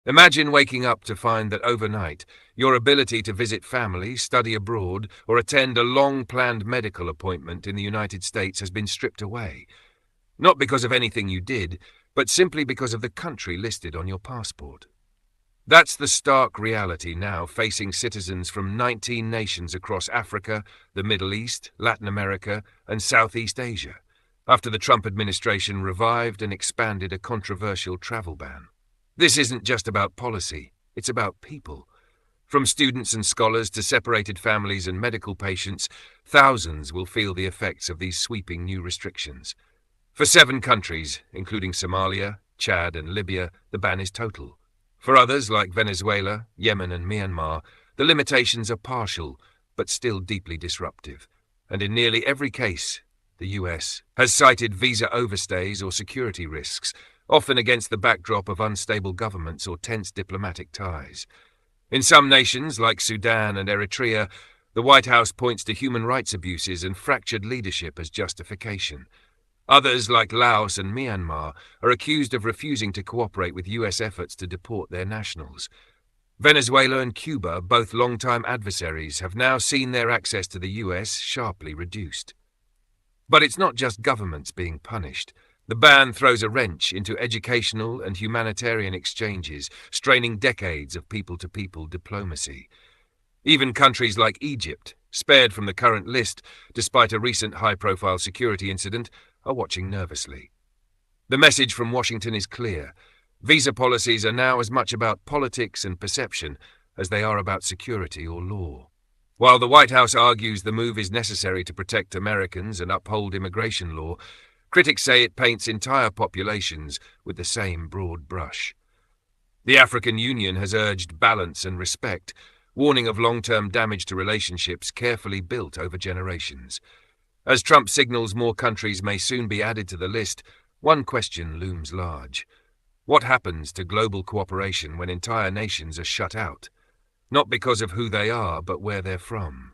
Imagine waking up to find that overnight, your ability to visit family, study abroad, or attend a long-planned medical appointment in the United States has been stripped away. Not because of anything you did, but simply because of the country listed on your passport. That's the stark reality now facing citizens from 19 nations across Africa, the Middle East, Latin America, and Southeast Asia, after the Trump administration revived and expanded a controversial travel ban. This isn't just about policy, it's about people. From students and scholars to separated families and medical patients, thousands will feel the effects of these sweeping new restrictions. For 7 countries, including Somalia, Chad, and Libya, the ban is total. For others, like Venezuela, Yemen, and Myanmar, the limitations are partial, but still deeply disruptive. And in nearly every case, the US has cited visa overstays or security risks, often against the backdrop of unstable governments or tense diplomatic ties. In some nations, like Sudan and Eritrea, the White House points to human rights abuses and fractured leadership as justification. Others, like Laos and Myanmar, are accused of refusing to cooperate with US efforts to deport their nationals. Venezuela and Cuba, both longtime adversaries, have now seen their access to the US sharply reduced. But it's not just governments being punished. The ban throws a wrench into educational and humanitarian exchanges, straining decades of people-to-people diplomacy. Even countries like Egypt, spared from the current list despite a recent high-profile security incident, are watching nervously. The message from Washington is clear. Visa policies are now as much about politics and perception as they are about security or law. While the White House argues the move is necessary to protect Americans and uphold immigration law, critics say it paints entire populations with the same broad brush. The African Union has urged balance and respect, warning of long-term damage to relationships carefully built over generations. As Trump signals more countries may soon be added to the list, one question looms large. What happens to global cooperation when entire nations are shut out? Not because of who they are, but where they're from.